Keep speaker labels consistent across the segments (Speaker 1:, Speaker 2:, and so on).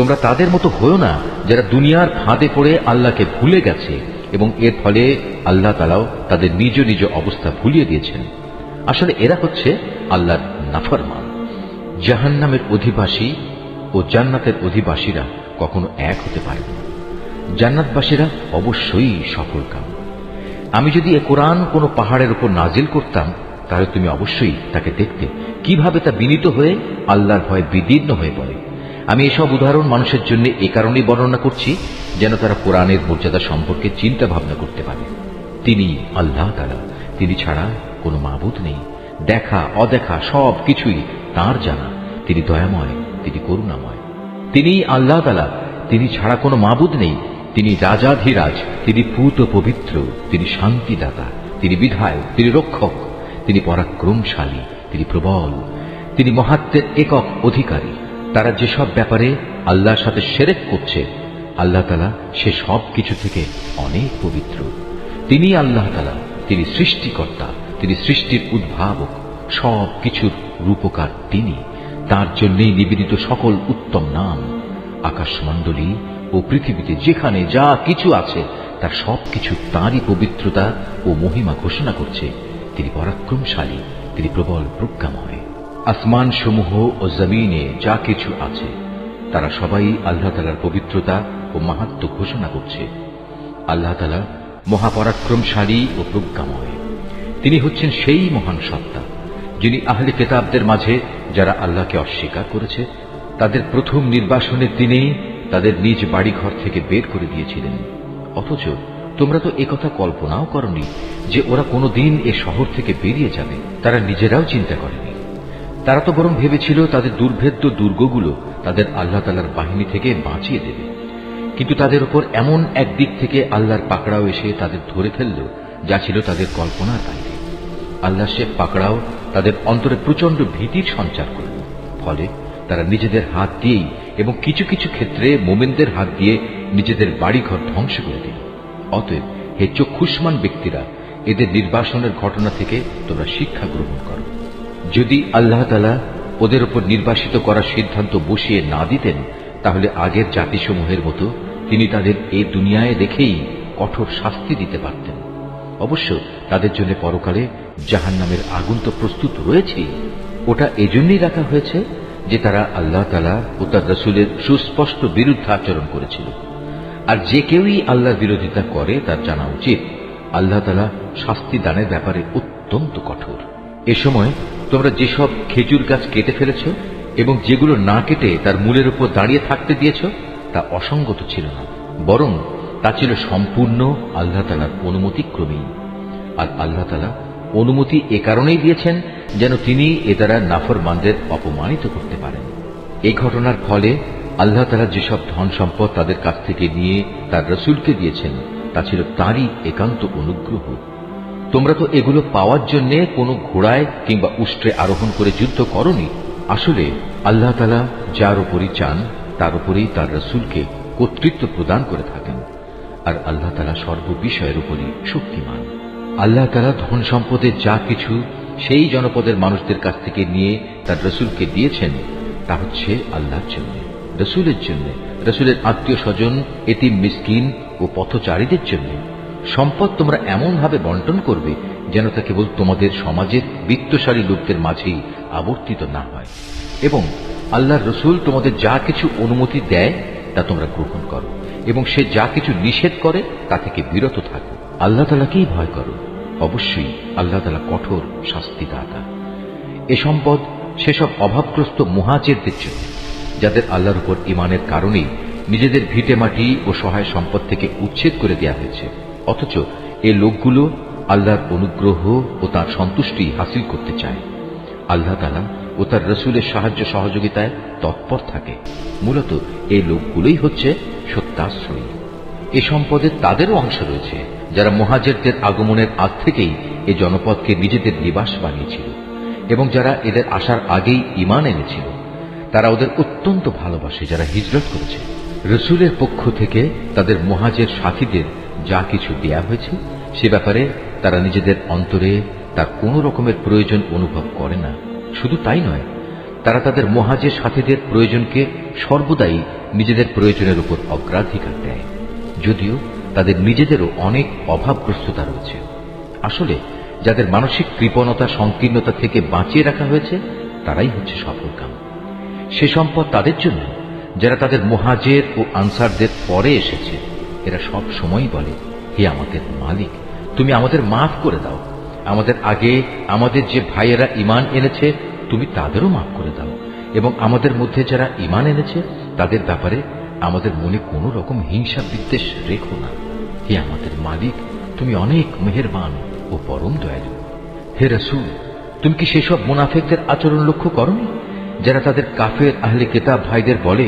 Speaker 1: তোমরা তাদের মতো হয়েও না যারা দুনিয়ার ফাঁদে পড়ে আল্লাহকে ভুলে গেছে এবং এর ফলে আল্লাহ তাআলাও তাদের নিজ নিজ অবস্থা ভুলিয়ে দিয়েছেন। আসলে এরা হচ্ছে আল্লাহর নাফরমান। জাহান্নামের অধিবাসী ও জান্নাতের অধিবাসীরা কখনো এক হতে পারে না। জান্নাতবাসীরা অবশ্যই সফলকাম। আমি যদি এ কোরআন কোনো পাহাড়ের উপর নাজিল করতাম, তাহলে তুমি অবশ্যই তাকে দেখতে কিভাবে তা বিনীত হয়ে আল্লাহর ভয়ে বিদীর্ণ হয়ে পড়ে। আমি এসব উদাহরণ মানুষের জন্য এ কারণেই বর্ণনা করছি যেন তারা কোরআনের মর্যাদা সম্পর্কে চিন্তা ভাবনা করতে পারে। তিনি আল্লাহ তাআলা, তিনি ছাড়া কোনো মাবুদ নেই। দেখা অদেখা সব কিছুই তাঁর জানা। তিনি দয়াময়, তিনি করুণাময়। তিনি আল্লাহ তাআলা, তিনি ছাড়া কোনো মাবুদ নেই। তিনি রাজাধিরাজ, তিনি পূত পবিত্র, তিনি শান্তিদাতা, তিনি বিধায়ক, তিনি রক্ষক, তিনি পরাক্রমশালী, তিনি প্রবল, তিনি মহাত্মের একক অধিকারী। তারা যেসব ব্যাপারে আল্লাহর সাথে শিরক করছে, আল্লাহ তাআলা সে সব কিছু থেকে অনেক পবিত্র। তিনি আল্লাহ তাআলা, তিনি সৃষ্টিকর্তা, তিনি সৃষ্টির উদ্ভাবক, সব কিছুর রূপকার তিনি। তার জন্যই নিবেদিত সকল উত্তম নাম। আকাশমণ্ডলী ও পৃথিবীতে যেখানে যা কিছু আছে তার সবকিছু তাঁরই পবিত্রতা ও মহিমা ঘোষণা করছে। তিনি পরাক্রমশালী, তিনি প্রবল প্রজ্ঞাময়। আসমান সমূহ ও জমিনে যা কিছু আছে তারা সবাই আল্লাহ তাআলার পবিত্রতা ও মাহাত্ম্য ঘোষণা করছে। আল্লাহ তাআলা মহাপরাক্রমশালী ও প্রজ্ঞাময়। তিনি হচ্ছেন সেই মহান সত্তা যিনি আহলে কিতাবদের মাঝে যারা আল্লাহকে অস্বীকার করেছে তাদের প্রথম নির্বাসনের দিনেই তাদের নিজ বাড়িঘর থেকে বের করে দিয়েছিলেন। অথচ তোমরা তো একথা কল্পনাও করনি যে ওরা কোনোদিন এ শহর থেকে বেরিয়ে যাবে। তারা নিজেরাও চিন্তা করেনি। তারা তো বরং ভেবেছিল তাদের দুর্ভেদ্য দুর্গগুলো তাদের আল্লাহ তাআলার বাহিনী থেকে বাঁচিয়ে দেবে। কিন্তু তাদের উপর এমন এক দিক থেকে আল্লাহর পাকড়াও এসে তাদের ধরে ফেলল যা ছিল তাদের কল্পনার বাইরে। আল্লাহ সে পাকড়াও তাদের অন্তরে প্রচন্ড ভীতির সঞ্চার করল। ফলে তারা নিজেদের হাত দিয়েই এবং কিছু কিছু ক্ষেত্রে মোমেনদের হাত দিয়ে নিজেদের বাড়িঘর ধ্বংস করে দিল। অতএব হে চক্ষুষ্মান ব্যক্তিরা, এদের নির্বাসনের ঘটনা থেকে তোমরা শিক্ষা গ্রহণ করো। যদি আল্লাহ তাআলা ওদের উপর নির্বাসিত করার সিদ্ধান্ত বসিয়ে না দিতেন, তাহলে আগের জাতিসমূহের মতো তিনি তাদের এই দুনিয়ায় রেখেই কঠোর শাস্তি দিতে পারতেন। অবশ্য তাদের জন্য পরকালে জাহান্নামের আগুন তো প্রস্তুত রয়েছে। ওটা এজন্যই রাখা হয়েছে যে তারা আল্লাহ তাআলা ও তার রাসূলের সুস্পষ্ট বিরুদ্ধাচরণ করেছিল। আর যে কেউই আল্লাহর বিরোধিতা করে তার জানা উচিত আল্লাহ তাআলা শাস্তি দানের ব্যাপারে অত্যন্ত কঠোর। এ সময় তোমরা যেসব খেজুর গাছ কেটে ফেলেছ এবং যেগুলো না কেটে তার মূলের উপর দাঁড়িয়ে থাকতে দিয়েছ তা অসঙ্গত ছিল না, বরং তা ছিল সম্পূর্ণ আল্লাহ তাআলার অনুমতিক্রমেই। আর আল্লাহ তাআলা অনুমতি এ কারণেই দিয়েছেন যেন তিনি এ দ্বারা নাফরমানদের অপমানিত করতে পারেন। এই ঘটনার ফলে আল্লাহ তাআলা যেসব ধন সম্পদ তাদের কাছ থেকে নিয়ে তার রাসূলকে দিয়েছেন তা ছিল তাঁরই একান্ত অনুগ্রহ। তোমরা তো এগুলো পাওয়ার জন্য কোনো ঘোড়ায় কিংবা উষ্ট্রে আরোহণ করে যুদ্ধ করনি। আসলে আল্লাহ তাআলা যার উপরই চান তার উপরেই তার রাসূলকে কর্তৃত্ব প্রদান করে থাকেন। আর আল্লাহ তাআলা সর্ববিষয়ের উপরই শক্তিমান। আল্লাহ তাআলা ধন সম্পদের যা কিছু সেই জনপদের মানুষদের কাছ থেকে নিয়ে তার রাসূলকে দিয়েছেন তা হচ্ছে আল্লাহর জন্য, রাসূলের জন্য, রাসূলের আত্মীয় স্বজন, এতিম মিসকিন ও পথচারীদের জন্য। সম্পদ তোমরা এমন ভাবে বন্টন করবে যেন তা কেবল তোমাদের সমাজের বিত্তশালী লোকদের মাঝেই আবর্তিত না হয়। এবং আল্লাহর রাসূল তোমাদের যা কিছু অনুমতি দেয় তা তোমরা গ্রহণ করো এবং সে যা কিছু নিষেধ করে তা থেকে বিরত থাকো। আল্লাহ তাআলাকেই ভয় করো। অবশ্যই আল্লাহ তাআলা কঠোর শাস্তিদাতা। এ সম্পদ সেসব অভাবগ্রস্ত মুহাজিরদের জন্য যাদের আল্লাহর উপর ঈমানের কারণেই নিজেদের ভিটেমাটি ও সহায় সম্পদ থেকে উচ্ছেদ করে দেওয়া হয়েছে। অথচ এই লোকগুলো আল্লাহর অনুগ্রহ ও তার সন্তুষ্টি হাসিল করতে চায়। আল্লাহ তাআলা ও তার রাসূলের সাহায্য সহযোগিতায় তৎপর থাকে। মূলত এই লোকগুলোই হচ্ছে সত্যাশ্রয়ী। এ সম্পদে তাদেরও অংশ রয়েছে যারা মুহাজিরদের আগমনের আগ থেকেই এই জনপদকে নিজেদের নিবাস বানিয়েছিল এবং যারা এদের আসার আগেই ঈমান এনেছিল। তারা ওদের অত্যন্ত ভালোবাসে যারা হিজরত করেছে। রাসূলের পক্ষ থেকে তাদের মুহাজির সাথীদের যা কিছু দেয়া হয়েছে সে ব্যাপারে তারা নিজেদের অন্তরে তার কোনো রকমের প্রয়োজন অনুভব করে না। শুধু তাই নয়, তারা তাদের মুহাজির সাথীদের প্রয়োজনকে সর্বদাই নিজেদের প্রয়োজনের উপর অগ্রাধিকার দেয়, যদিও তাদের নিজেদেরও অনেক অভাবগ্রস্ততা রয়েছে। আসলে যাদের মানসিক কৃপণতা সংকীর্ণতা থেকে বাঁচিয়ে রাখা হয়েছে তারাই হচ্ছে সফলকাম। সে সম্পদ তাদের জন্য যারা তাদের মুহাজির ও আনসারদের পরে এসেছে। এরা সব সময় বলে, হে আমাদের মালিক, তুমি আমাদের মাফ করে দাও। আমাদের আগে আমাদের যে ভাইয়েরা ঈমান এনেছে তুমি তাদেরও মাফ করে দাও, এবং আমাদের মধ্যে যারা ঈমান এনেছে তাদের ব্যাপারে আমাদের মনে কোনো রকম হিংসা বিদ্বেষ রেখো না। হে আমাদের মালিক, তুমি অনেক মেহেরবান ও পরম দয়ালু। হে রাসূল, তুমি কি সেসব মুনাফিকদের আচরণ লক্ষ্য করনি যারা তাদের কাফের আহলে কিতাব ভাইদের বলে,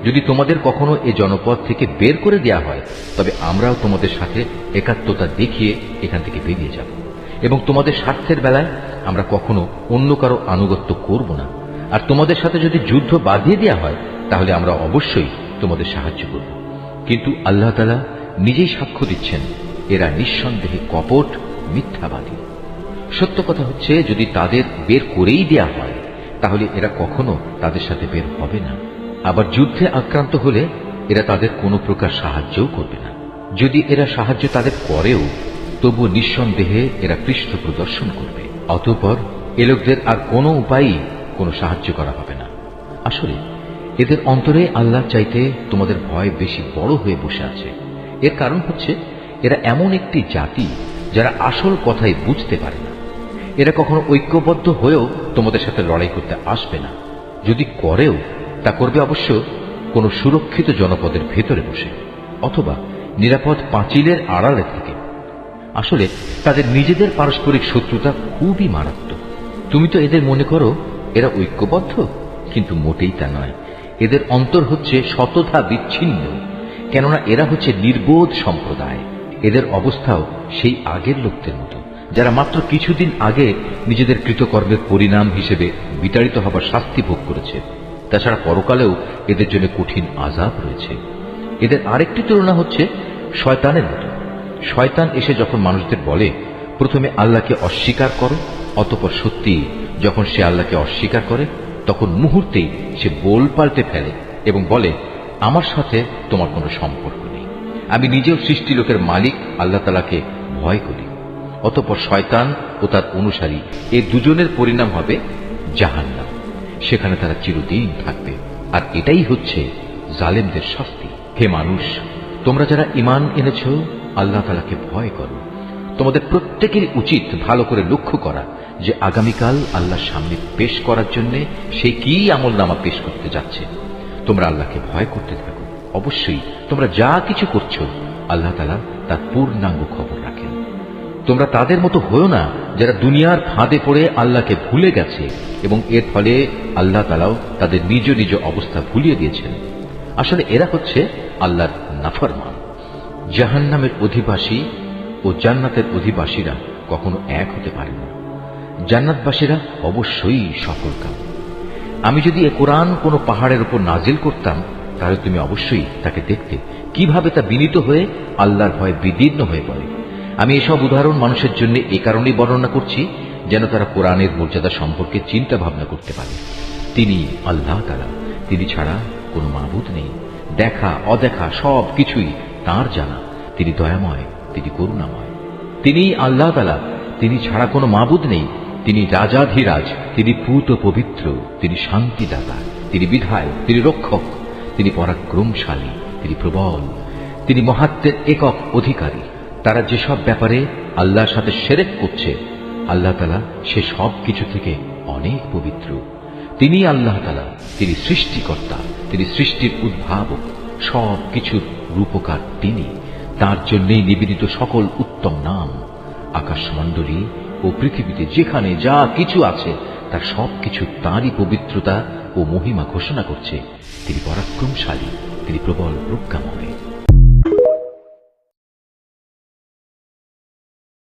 Speaker 1: যদি তোমাদের কখনো এ জনপদ থেকে বের করে দেয়া হয় তবে আমরাও তোমাদের সাথে একাত্মতা দেখিয়ে এখান থেকে বেরিয়ে যাব, এবং তোমাদের স্বার্থের বেলায় আমরা কখনো অন্য কারো আনুগত্য করব না, আর তোমাদের সাথে যদি যুদ্ধ বাঁধিয়ে দেয়া হয় তাহলে আমরা অবশ্যই তোমাদের সাহায্য করব। কিন্তু আল্লাহ তাআলা নিজেই সাক্ষ্য দিচ্ছেন, এরা নিঃসন্দেহে কপট মিথ্যাবাদী। সত্য কথা হচ্ছে, যদি তাদের বের করেই দেয়া হয় তাহলে এরা কখনো তাদের সাথে বের হবে না। আবার যুদ্ধে আক্রান্ত হলে এরা তাদের কোনো প্রকার সাহায্যও করবে না। যদি এরা সাহায্য তাদের করেও তবু নিঃসন্দেহে এরা পৃষ্ঠ প্রদর্শন করবে। অতঃপর এ লোকদের আর কোনো উপায়ই কোনো সাহায্য করা হবে না। আসলে এদের অন্তরে আল্লাহ চাইতে তোমাদের ভয় বেশি বড় হয়ে বসে আছে। এর কারণ হচ্ছে এরা এমন একটি জাতি যারা আসল কথাই বুঝতে পারে না। এরা কখনো ঐক্যবদ্ধ হয়েও তোমাদের সাথে লড়াই করতে আসবে না। যদি করেও তা করবে অবশ্য কোনো সুরক্ষিত জনপদের ভেতরে বসে, অথবা নিরাপদ পাঁচিলের আড়ালে থেকে। আসলে তাদের নিজেদের পারস্পরিক শত্রুতা খুবই মারাত্মক। তুমি তো এদের মনে করো এরা ঐক্যবদ্ধ, কিন্তু মোটেই তা নয়। এদের অন্তর হচ্ছে শতথা বিচ্ছিন্ন, কেননা এরা হচ্ছে নির্বোধ সম্প্রদায়। এদের অবস্থাও সেই আগের লোকদের মতো, যারা মাত্র কিছুদিন আগে নিজেদের কৃতকর্মের পরিণাম হিসেবে বিতাড়িত হবার শাস্তি ভোগ করেছে। তাছাড়া পরকালেও এদের জন্য কঠিন আযাব রয়েছে। এদের আরেকটি তুলনা হচ্ছে শয়তানের মতো। শয়তান এসে যখন মানুষদের বলে, প্রথমে আল্লাহকে অস্বীকার করো, অতঃপর সত্যি যখন সে আল্লাহকে অস্বীকার করে তখন মুহূর্তেই সে বোল পাল্টে ফেলে এবং বলে, আমার সাথে তোমার কোনো সম্পর্ক নেই, আমি নিজেও সৃষ্টি লোকের মালিক আল্লাহ তাআলাকে ভয় করি। অতঃপর শয়তান ও তার অনুসারী এই দুজনের পরিণাম হবে জাহান্নাম। সেখানে তারা চিরদিন থাকবে, আর এটাই হচ্ছে জালেমদের শাস্তি। হে মানুষ, তোমরা যারা ঈমান এনেছ আল্লাহ তাআলাকে ভয় করো। তোমাদের প্রত্যেকেরই উচিত ভালো করে লক্ষ্য করা যে আগামীকাল আল্লাহর সামনে পেশ করার জন্য সে কি আমলনামা পেশ করতে যাচ্ছে। তোমরা আল্লাহকে ভয় করতে থাকো। অবশ্যই তোমরা যা কিছু করছো আল্লাহ তাআলা তার পূর্ণাঙ্গ খবর রাখেন। তোমরা তাদের মতো হয়ো না যারা দুনিয়ার ফাঁদে পড়ে আল্লাহকে ভুলে গেছে, এবং এর ফলে আল্লাহ তাআলাও তাদের নিজ নিজ অবস্থা ভুলিয়ে দিয়েছেন। আসলে এরা হচ্ছে আল্লাহর নাফরমান। জাহান্নামের অধিবাসী ও জান্নাতের অধিবাসীরা কখনো এক হতে পারে না। জান্নাতবাসীরা অবশ্যই সফলকাম। আমি যদি এ কোরআন কোনো পাহাড়ের উপর নাজিল করতাম তাহলে তুমি অবশ্যই তাকে দেখতে কিভাবে তা বিনীত হয়ে আল্লাহর ভয়ে বিদীর্ণ হয়ে পড়ে। আমি এসব উদাহরণ মানুষের জন্য এ কারণেই বর্ণনা করছি যেন তারা কোরআনের মর্যাদা সম্পর্কে চিন্তা ভাবনা করতে পারে। তিনি আল্লাহ তাআলা, তিনি ছাড়া কোনো মাবুদ নেই। দেখা অদেখা সব কিছুই তাঁর জানা। তিনি দয়াময়, তিনি করুণাময়। তিনি আল্লাহ তাআলা, তিনি ছাড়া কোনো মাবুদ নেই। তিনি রাজাধিরাজ, তিনি পূত পবিত্র, তিনি শান্তিদাতা, তিনি বিধায়ক, তিনি রক্ষক, তিনি পরাক্রমশালী, তিনি প্রবল, তিনি মহাত্মের একক অধিকারী। তারা যেসব ব্যাপারে আল্লাহর সাথে শিরক করছে আল্লাহ তাআলা সে সব কিছু থেকে অনেক পবিত্র। তিনি আল্লাহ তাআলা, তিনি সৃষ্টিকর্তা, তিনি সৃষ্টির উদ্ভাবক, সব কিছুর রূপকার তিনি। তার জন্যই নিবেদিত সকল উত্তম নাম। আকাশমণ্ডলী ও পৃথিবীতে যেখানে যা কিছু আছে তার সব কিছু তাঁরই পবিত্রতা ও মহিমা ঘোষণা করছে। তিনি পরাক্রমশালী, তিনি প্রবল প্রজ্ঞাময়।